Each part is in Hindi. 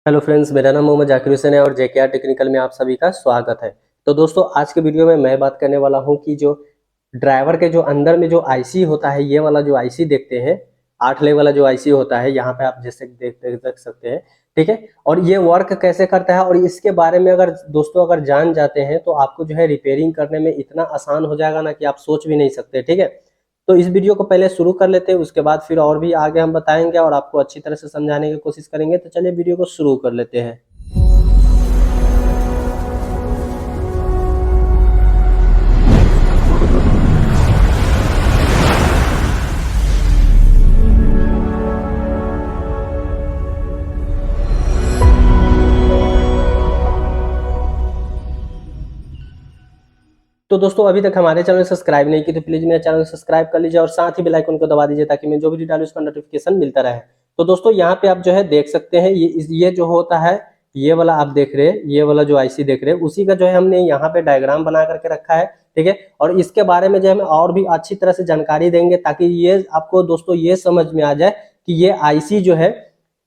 हेलो फ्रेंड्स, मेरा नाम मोहम्मद जाकिर हुसैन है और जेकेआर टेक्निकल में आप सभी का स्वागत है। तो दोस्तों, आज के वीडियो में मैं बात करने वाला हूं कि जो ड्राइवर के जो अंदर में जो आईसी होता है, ये वाला जो आईसी देखते हैं, 8 लेवल वाला जो आईसी होता है, यहाँ पे आप जैसे देख सकते हैं। ठीक है, और ये वर्क कैसे करता है और इसके बारे में अगर दोस्तों अगर जान जाते हैं तो आपको जो है रिपेयरिंग करने में इतना आसान हो जाएगा ना कि आप सोच भी नहीं सकते। ठीक है, तो इस वीडियो को पहले शुरू कर लेते हैं, उसके बाद फिर और भी आगे हम बताएंगे और आपको अच्छी तरह से समझाने की कोशिश करेंगे। तो चलिए वीडियो को शुरू कर लेते हैं। तो दोस्तों, अभी तक हमारे चैनल सब्सक्राइब नहीं की तो प्लीज मेरे चैनल सब्सक्राइब कर लीजिए और साथ ही बेल आइकन को दबा दीजिए ताकि मैं जो भी डालूं उसका नोटिफिकेशन मिलता रहे। तो दोस्तों, यहाँ पे आप जो है देख सकते हैं, ये जो होता है, ये वाला आप देख रहे हैं, ये वाला जो आईसी देख रहे हैं, उसी का जो है हमने यहाँ पे डायग्राम बना करके रखा है। ठीक है, और इसके बारे में जो है और भी अच्छी तरह से जानकारी देंगे ताकि ये आपको दोस्तों ये समझ में आ जाए कि ये आईसी जो है,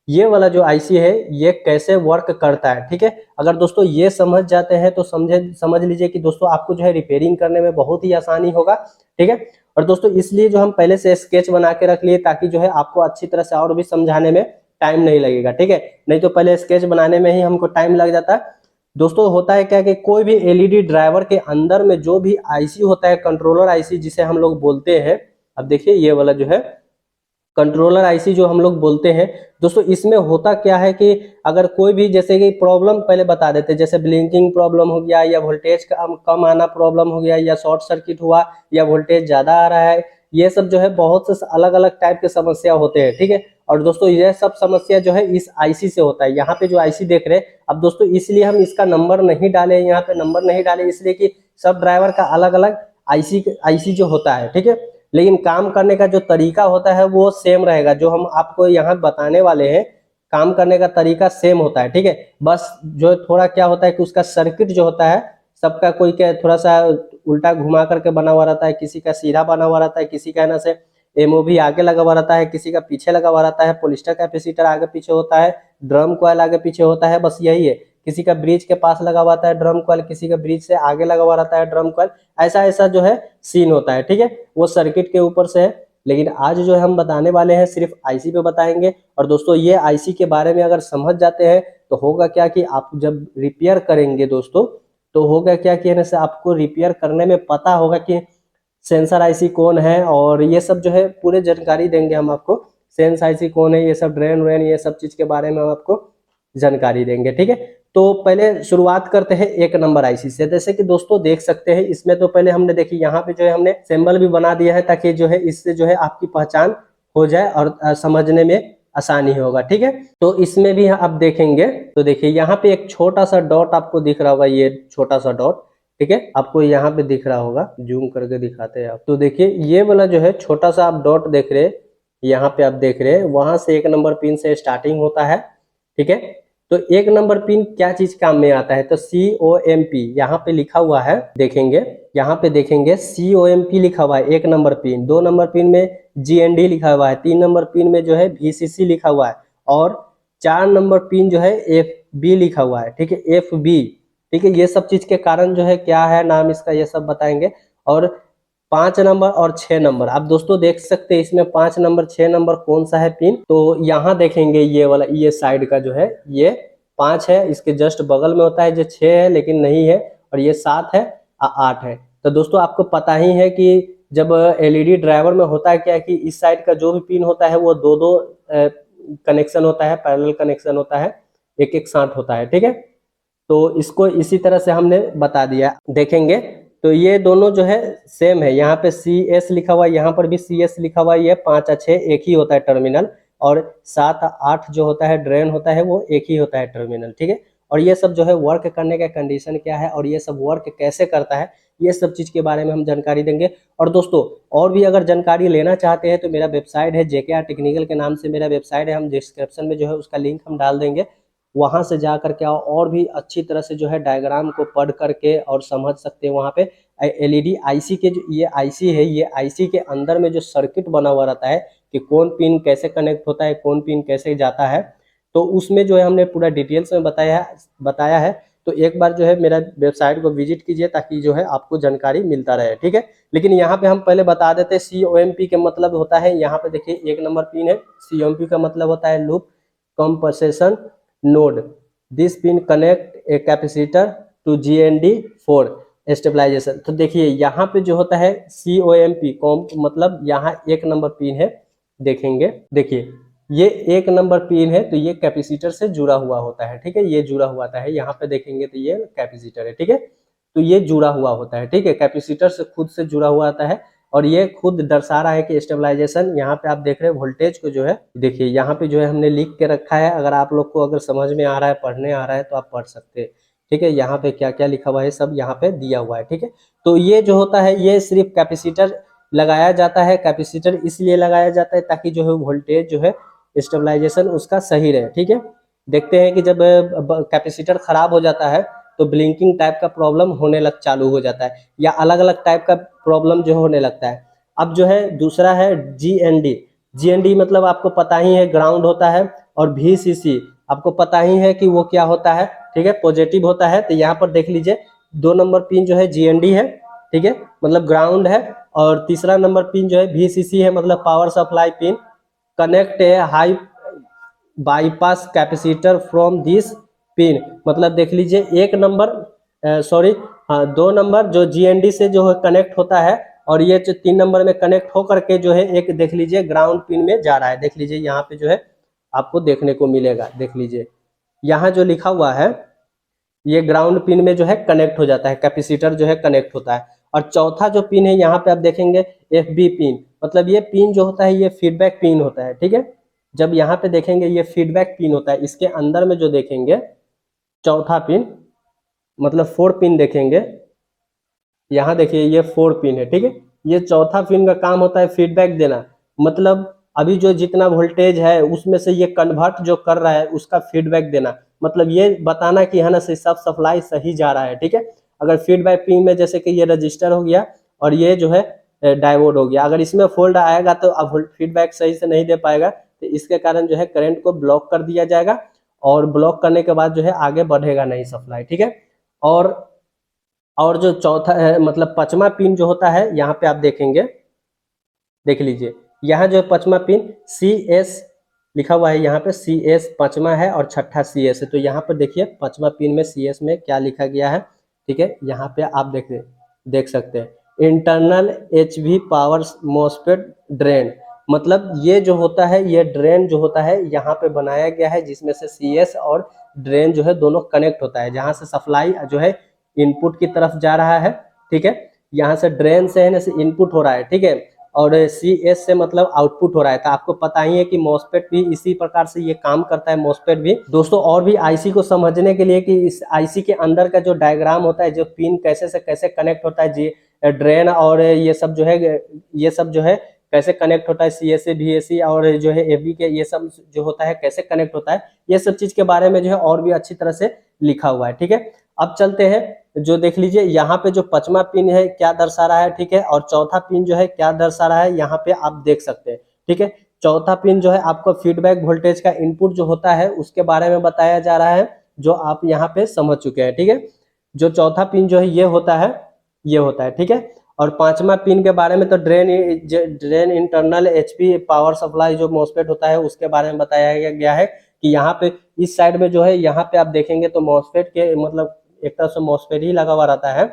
ये वाला जो आईसी है, ये कैसे वर्क करता है। ठीक है, अगर दोस्तों ये समझ जाते हैं तो समझ लीजिए कि दोस्तों आपको जो है रिपेयरिंग करने में बहुत ही आसानी होगा। ठीक है, और दोस्तों इसलिए जो हम पहले से स्केच बना के रख लिए ताकि जो है आपको अच्छी तरह से और भी समझाने में टाइम नहीं लगेगा। ठीक है, नहीं तो पहले स्केच बनाने में ही हमको टाइम लग जाता है। दोस्तों होता है क्या कि कोई भी एलईडी ड्राइवर के अंदर में जो भी आईसी होता है, कंट्रोलर आईसी जिसे हम लोग बोलते हैं, अब देखिए ये वाला जो है कंट्रोलर आईसी जो हम लोग बोलते हैं दोस्तों, इसमें होता क्या है कि अगर कोई भी जैसे कि प्रॉब्लम पहले बता देते हैं, जैसे ब्लिंकिंग प्रॉब्लम हो गया या वोल्टेज कम आना प्रॉब्लम हो गया या शॉर्ट सर्किट हुआ या वोल्टेज ज्यादा आ रहा है, ये सब जो है बहुत से अलग अलग टाइप के समस्या होते हैं। ठीक है, और दोस्तों ये सब समस्या जो है इस आईसी से होता है। यहाँ पे जो आईसी देख रहे हैं, अब दोस्तों इसलिए हम इसका नंबर नहीं डाले, यहाँ पे नंबर नहीं डाले इसलिए कि सब ड्राइवर का अलग अलग आईसी जो होता है। ठीक है, लेकिन काम करने का जो तरीका होता है वो सेम रहेगा, जो हम आपको यहाँ बताने वाले हैं काम करने का तरीका सेम होता है। ठीक है, बस जो थोड़ा क्या होता है कि उसका सर्किट जो होता है सबका कोई क्या थोड़ा सा उल्टा घुमा करके बना हुआ रहता है, किसी का सीधा बना हुआ रहता है, किसी का ना से एमओवी आगे लगा हुआ रहता है, किसी का पीछे लगा हुआ रहता है, पॉलिस्टर कैपेसिटर आगे पीछे होता है, ड्रम कॉइल आगे पीछे होता है, बस यही है। किसी का ब्रिज के पास लगा हुआ रहता है ड्रम कॉइल, किसी का ब्रिज से आगे लगा हुआ रहता है ड्रम कॉइल, ऐसा ऐसा जो है सीन होता है। ठीक है, वो सर्किट के ऊपर से है, लेकिन आज जो है हम बताने वाले हैं सिर्फ आईसी पे बताएंगे। और दोस्तों ये आईसी के बारे में अगर समझ जाते हैं तो होगा क्या कि आप जब रिपेयर करेंगे दोस्तों, तो होगा क्या कि ना से आपको रिपेयर करने में पता होगा कि सेंसर आईसी कौन है, और ये सब जो है पूरे जानकारी देंगे हम आपको। सेंस आईसी कौन है, ये सब ड्रेन व्रेन ये सब चीज के बारे में हम आपको जानकारी देंगे। ठीक है, तो पहले शुरुआत करते हैं 1 नंबर आईसी से। जैसे कि दोस्तों देख सकते हैं, इसमें तो पहले हमने देखी यहाँ पे जो है हमने सिंबल भी बना दिया है ताकि जो है इससे जो है आपकी पहचान हो जाए और समझने में आसानी होगा। ठीक है, तो इसमें भी आप देखेंगे तो देखिए यहाँ पे एक छोटा सा डॉट आपको दिख रहा होगा, ये छोटा सा डॉट। ठीक है, आपको यहाँ पे दिख रहा होगा, जूम करके दिखाते हैं आप, तो देखिए ये वाला जो है छोटा सा आप डॉट देख रहे हैं, यहाँ पे आप देख रहे हैं, वहां से 1 नंबर पिन से स्टार्टिंग होता है। ठीक है, तो 1 नंबर पिन क्या चीज काम में आता है, तो COMP यहाँ पे लिखा हुआ है, देखेंगे यहाँ पे देखेंगे COMP लिखा हुआ है 1 नंबर पिन। 2 नंबर पिन में GND लिखा हुआ है, 3 नंबर पिन में जो है VCC लिखा हुआ है, और 4 नंबर पिन जो है FB लिखा हुआ है। ठीक है, FB। ठीक है, ये सब चीज के कारण जो है क्या है नाम इसका, ये सब बताएंगे। और 5 नंबर और 6 नंबर आप दोस्तों देख सकते हैं, इसमें 5 नंबर 6 नंबर कौन सा है पिन, तो यहाँ देखेंगे ये वाला, ये साइड का जो है ये 5 है, इसके जस्ट बगल में होता है जो 6 है लेकिन नहीं है, और ये 7 है, 8 है। तो दोस्तों आपको पता ही है कि जब एलईडी ड्राइवर में होता है क्या कि इस साइड का जो भी पिन होता है वो दो दो कनेक्शन होता है, पैरेलल कनेक्शन होता है, एक एक साथ होता है। ठीक है, तो इसको इसी तरह से हमने बता दिया, देखेंगे तो ये दोनों जो है सेम है, यहाँ पे CS लिखा हुआ है, यहाँ पर भी CS लिखा हुआ है, ये 5 और 6 एक ही होता है टर्मिनल, और 7 8 जो होता है ड्रेन होता है वो एक ही होता है टर्मिनल। ठीक है, और ये सब जो है वर्क करने का कंडीशन क्या है और ये सब वर्क कैसे करता है, ये सब चीज के बारे में हम जानकारी देंगे। और दोस्तों और भी अगर जानकारी लेना चाहते हैं तो मेरा वेबसाइट है JKR टेक्निकल के नाम से मेरा वेबसाइट है, हम डिस्क्रिप्शन में जो है उसका लिंक हम डाल देंगे, वहां से जा करके और भी अच्छी तरह से जो है डायग्राम को पढ़ करके और समझ सकते हैं। वहां पे एलईडी आईसी के जो ये आईसी है, ये आईसी के अंदर में जो सर्किट बना हुआ रहता है कि कौन पिन कैसे कनेक्ट होता है, कौन पिन कैसे जाता है, तो उसमें जो है हमने पूरा डिटेल्स में बताया है। तो एक बार जो है मेरा वेबसाइट को विजिट कीजिए ताकि जो है आपको जानकारी मिलता रहे, ठीक है। लेकिन यहाँ पे हम पहले बता देते हैं COMP के मतलब होता है, यहाँ पे देखिए 1 नंबर पिन है। COMP का मतलब होता है loop compensation node, this pin connect a capacitor to GND4 stabilisation. तो देखिए यहाँ पे जो होता है COMP मतलब यहाँ 1 नंबर पिन है, देखेंगे देखिए ये 1 नंबर पिन है, तो ये कैपेसिटर से जुड़ा हुआ होता है, ठीक है। ये जुड़ा हुआ आता है, यहाँ पे देखेंगे तो ये कैपेसिटर है, ठीक है। तो ये जुड़ा हुआ होता है, ठीक है, कैपेसिटर से खुद से जुड़ा हुआ आता है। और ये खुद दर्शा रहा है कि स्टेबलाइजेशन, यहाँ पे आप देख रहे हैं वोल्टेज को जो है, देखिए यहाँ पे जो है हमने लिख के रखा है। अगर आप लोग को अगर समझ में आ रहा है, पढ़ने आ रहा है तो आप पढ़ सकते हैं, ठीक है। यहाँ पे क्या क्या लिखा हुआ है सब यहाँ पे दिया हुआ है, ठीक है। तो ये जो होता है ये सिर्फ कैपेसिटर लगाया जाता है। कैपेसिटर इसलिए लगाया जाता है ताकि जो है वोल्टेज जो है स्टेबलाइजेशन उसका सही रहे, ठीक है। देखते हैं कि जब कैपेसिटर खराब हो जाता है तो ब्लिंकिंग टाइप का प्रॉब्लम होने चालू हो जाता है, या अलग अलग टाइप का प्रॉब्लम जो होने लगता है। अब जो है दूसरा है GND। GND मतलब आपको पता ही है ग्राउंड होता है, और VCC आपको पता ही है कि वो क्या होता है, ठीक है, पॉजिटिव होता है। तो यहाँ पर देख लीजिए 2 नंबर पिन जो है GND है, ठीक है, मतलब ग्राउंड है। और तीसरा नंबर पिन जो है VCC है, मतलब पावर सप्लाई पिन, कनेक्ट है high bypass capacitor from this pin. मतलब देख लीजिए 1 नंबर सॉरी हाँ 2 नंबर जो GND से जो है कनेक्ट होता है, और ये जो 3 नंबर में कनेक्ट होकर के जो है एक देख लीजिए ग्राउंड पिन में जा रहा है। देख लीजिए यहाँ पे जो है आपको देखने को मिलेगा, देख लीजिए यहाँ जो लिखा हुआ है ये ग्राउंड पिन में जो है कनेक्ट हो जाता है, कैपेसिटर जो है कनेक्ट होता है। और चौथा जो पिन है यहाँ पे आप देखेंगे FB पिन, मतलब ये पिन जो होता है ये फीडबैक पिन होता है, ठीक है। जब यहाँ पे देखेंगे ये फीडबैक पिन होता है, इसके अंदर में जो देखेंगे चौथा पिन मतलब 4 पिन देखेंगे, यहाँ देखिए ये 4 पिन है, ठीक है। ये चौथा पिन का काम होता है फीडबैक देना, मतलब अभी जो जितना वोल्टेज है उसमें से ये कन्वर्ट जो कर रहा है उसका फीडबैक देना, मतलब ये बताना कि है ना सब सप्लाई सही जा रहा है, ठीक है। अगर फीडबैक पिन में जैसे कि ये रजिस्टर हो गया और ये जो है डायोड हो गया, अगर इसमें फॉल्ट आएगा तो अब फीडबैक सही से नहीं दे पाएगा, तो इसके कारण जो है करंट को ब्लॉक कर दिया जाएगा, और ब्लॉक करने के बाद जो है आगे बढ़ेगा नहीं सप्लाई, ठीक है। और जो चौथा है मतलब 5वां पिन जो होता है यहाँ पे आप देखेंगे, देख लीजिए यहाँ जो 5वां पिन CS लिखा हुआ है, यहाँ पे CS 5वां है और छठा CS है। तो यहाँ पर देखिए 5वां पिन में CS में क्या लिखा गया है, ठीक है, यहाँ पे आप देख सकते हैं internal HV power MOSFET drain. मतलब ये जो होता है ये ड्रेन जो होता है यहाँ पे बनाया गया है, जिसमें से CS और ड्रेन जो है दोनों कनेक्ट होता है, जहाँ से सप्लाई जो है इनपुट की तरफ जा रहा है, ठीक है। यहाँ से ड्रेन से है ना से इनपुट हो रहा है, ठीक है, और CS से मतलब आउटपुट हो रहा है। तो आपको पता ही है कि मॉसफेट भी इसी प्रकार से ये काम करता है, मॉसफेट भी दोस्तों। और भी IC को समझने के लिए कि इस IC के अंदर का जो डायग्राम होता है, जो पिन कैसे से कैसे कनेक्ट होता है, जी ड्रेन और ये सब जो है कैसे कनेक्ट होता है, CS से VAC और जो है FB के ये सब जो होता है कैसे कनेक्ट होता है, ये सब चीज के बारे में जो है और भी अच्छी तरह से लिखा हुआ है, ठीक है। अब चलते हैं, जो देख लीजिए यहाँ पे जो 5वां पिन है क्या दर्शा रहा है, ठीक है, और चौथा पिन जो है क्या दर्शा रहा है यहाँ पे आप देख सकते हैं, ठीक है। चौथा पिन जो है आपको फीडबैक वोल्टेज का इनपुट जो होता है उसके बारे में बताया जा रहा है, जो आप यहाँ पे समझ चुके हैं, ठीक है। जो चौथा पिन जो है ये होता है, ठीक है। और 5वां पिन के बारे में तो drain internal HP power supply जो मॉसफेट होता है उसके बारे में बताया गया है कि यहाँ पे इस साइड में जो है यहाँ पे आप देखेंगे तो मॉसफेट के मतलब एक तरह से मॉसफेट ही लगा हुआ रहता है,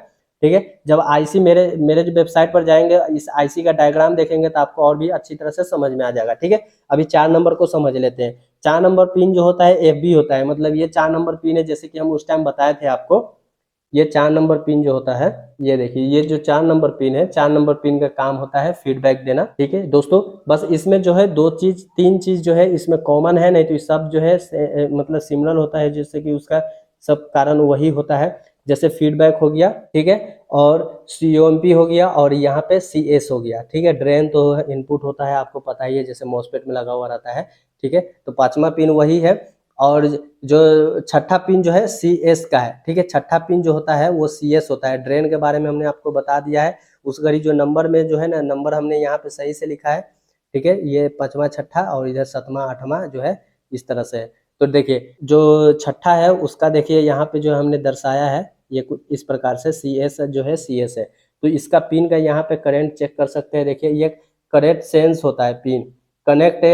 ठीक है। जब IC मेरे जो वेबसाइट पर जाएंगे इस IC का डायग्राम देखेंगे तो आपको और भी अच्छी तरह से समझ में आ जाएगा, ठीक है। अभी 4 नंबर को समझ लेते हैं। 4 नंबर पिन जो होता है FB होता है, मतलब ये 4 नंबर पिन है, जैसे कि हम उस टाइम बताए थे आपको। ये 4 नंबर पिन जो होता है, ये देखिए ये जो 4 नंबर पिन है, 4 नंबर पिन का काम होता है फीडबैक देना, ठीक है दोस्तों। बस इसमें जो है 3 चीज जो है इसमें कॉमन है, नहीं तो सब जो है मतलब सिमिलर होता है, जिससे कि उसका सब कारण वही होता है। जैसे फीडबैक हो गया, ठीक है, और COMP हो गया, और यहाँ पे CS हो गया, ठीक है। ड्रेन तो इनपुट होता है, आपको पता ही है, जैसे मॉसफेट में लगा हुआ रहता है, ठीक है। तो 5वां पिन वही है। और जो छठा पिन जो है CS का है, ठीक है। छठा पिन जो होता है वो CS होता है। ड्रेन के बारे में हमने आपको बता दिया है, उस घड़ी जो नंबर में जो है ना नंबर हमने यहाँ पे सही से लिखा है, ठीक है। ये 5वां 6ठा और इधर 7वां 8वां जो है इस तरह से है। तो देखिए जो छठा है उसका देखिए यहाँ पे जो हमने दर्शाया है ये कुछ इस प्रकार से CS जो है CS है। तो इसका पिन का यहाँ पे करंट चेक कर सकते हैं। देखिए ये करेक्ट सेंस होता है pin, connect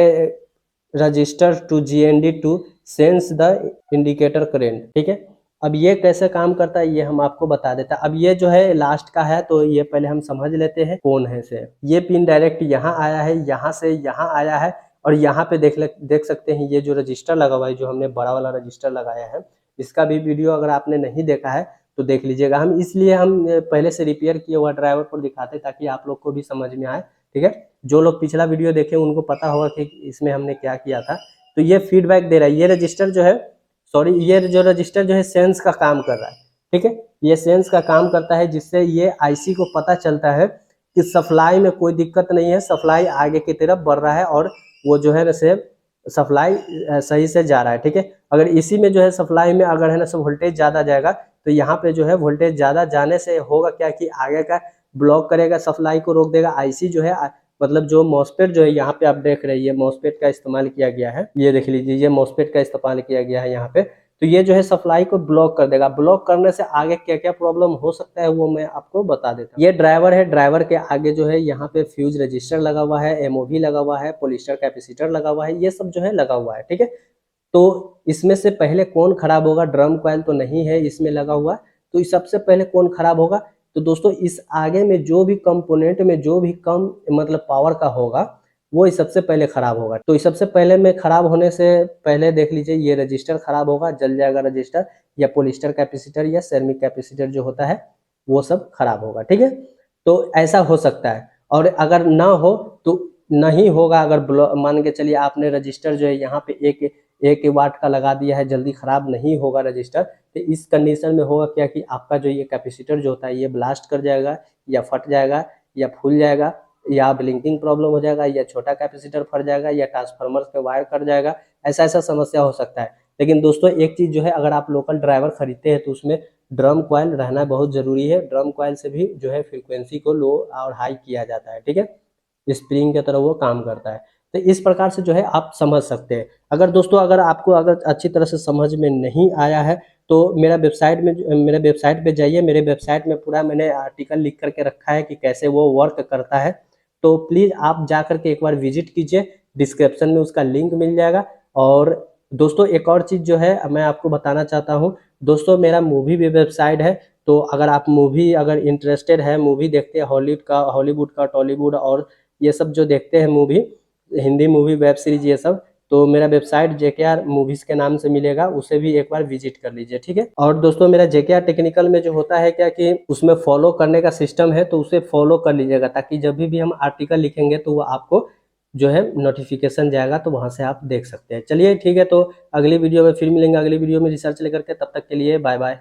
resistor to GND to sense the indicator current. ठीक है, अब ये कैसे काम करता है ये हम आपको बता देता है। अब ये जो है लास्ट का है तो ये पहले हम समझ लेते हैं कौन है से। ये पिन डायरेक्ट यहाँ आया है, यहाँ से यहाँ आया है और यहाँ पे देख सकते हैं ये जो रजिस्टर लगा हुआ है, जो हमने बड़ा वाला रजिस्टर लगाया है, इसका भी वीडियो अगर आपने नहीं देखा है तो देख लीजिएगा। हम इसलिए हम पहले से रिपेयर किया हुआ ड्राइवर पर दिखाते ताकि आप लोग को भी समझ में आए। ठीक है, जो लोग पिछला वीडियो देखे उनको पता होगा कि इसमें हमने क्या किया था। तो ये फीडबैक दे रहा है, ये रजिस्टर जो है ये जो रजिस्टर जो है सेंस का काम कर रहा है। ठीक है, ये सेंस का काम करता है जिससे ये IC को पता चलता है कि सप्लाई में कोई दिक्कत नहीं है, सप्लाई आगे की तरफ बढ़ रहा है और वो जो है ना से सप्लाई सही से जा रहा है। ठीक है, अगर इसी में जो है सप्लाई में अगर है ना सब वोल्टेज ज़्यादा जाएगा तो यहाँ पे जो है वोल्टेज ज़्यादा जाने से होगा क्या कि आगे का ब्लॉक करेगा, सप्लाई को रोक देगा। IC जो है मतलब जो मॉसफेट जो है यहाँ पे आप देख रहे हैं, ये मॉसफेट का इस्तेमाल किया गया है, ये देख लीजिए ये मॉसफेट का इस्तेमाल किया गया है यहाँ पे। तो ये जो है सप्लाई को ब्लॉक कर देगा, ब्लॉक करने से आगे क्या क्या प्रॉब्लम हो सकता है वो मैं आपको बता देता हूँ। ये ड्राइवर है, ड्राइवर के आगे जो है यहाँ पे फ्यूज रजिस्टर लगा हुआ है, MOV लगा हुआ है, पॉलिस्टर कैपेसिटर लगा हुआ है, ये सब जो है लगा हुआ है। ठीक है, तो इसमें से पहले कौन खराब होगा? ड्रम कॉइल तो नहीं है इसमें लगा हुआ, तो सबसे पहले कौन खराब होगा? तो दोस्तों इस आगे में जो भी कंपोनेंट में जो भी कम मतलब पावर का होगा वो सबसे पहले खराब होगा। तो सबसे पहले में खराब होने से पहले देख लीजिए ये रजिस्टर खराब होगा, जल जाएगा रजिस्टर, या पॉलिस्टर कैपेसिटर या सेरेमिक कैपेसिटर जो होता है वो सब खराब होगा। ठीक है, तो ऐसा हो सकता है। और अगर ना हो तो नहीं होगा, अगर मान के चलिए आपने रजिस्टर जो है यहाँ पे एक वाट का लगा दिया है, जल्दी खराब नहीं होगा रजिस्टर। तो इस कंडीशन में होगा क्या कि आपका जो ये कैपेसिटर जो होता है ये ब्लास्ट कर जाएगा या फट जाएगा या फूल जाएगा या ब्लिंकिंग प्रॉब्लम हो जाएगा या छोटा कैपेसिटर फट जाएगा या ट्रांसफार्मर के वायर कट जाएगा, ऐसा ऐसा समस्या हो सकता है। लेकिन दोस्तों एक चीज़ जो है, अगर आप लोकल ड्राइवर खरीदते हैं तो उसमें ड्रम कॉइल रहना बहुत ज़रूरी है। ड्रम कॉइल से भी जो है फ्रीक्वेंसी को लो और हाई किया जाता है। ठीक है, स्प्रिंग की तरह वो काम करता है। तो इस प्रकार से जो है आप समझ सकते हैं। अगर दोस्तों अगर आपको अगर अच्छी तरह से समझ में नहीं आया है तो मेरे वेबसाइट पे जाइए। मेरे वेबसाइट में पूरा मैंने आर्टिकल लिख करके रखा है कि कैसे वो वर्क करता है, तो प्लीज़ आप जा करके एक बार विजिट कीजिए, डिस्क्रिप्शन में उसका लिंक मिल जाएगा। और दोस्तों एक और चीज़ जो है मैं आपको बताना चाहता हूँ, दोस्तों मेरा मूवी भी वेबसाइट है। तो अगर आप मूवी अगर इंटरेस्टेड है, मूवी देखते हैं हॉलीवुड का टॉलीवुड और ये सब जो देखते हैं movie, Hindi movie web series ये सब, तो मेरा वेबसाइट JKR मूवीज के नाम से मिलेगा, उसे भी एक बार विजिट कर लीजिए। ठीक है, और दोस्तों मेरा JKR टेक्निकल में जो होता है क्या कि उसमें फॉलो करने का सिस्टम है, तो उसे फॉलो कर लीजिएगा ताकि जब भी हम आर्टिकल लिखेंगे तो वो आपको जो है नोटिफिकेशन जाएगा, तो वहां से आप देख सकते हैं। चलिए ठीक है, तो अगली वीडियो में फिर मिलेंगे, अगली वीडियो में रिसर्च लेकर के। तब तक के लिए बाय बाय।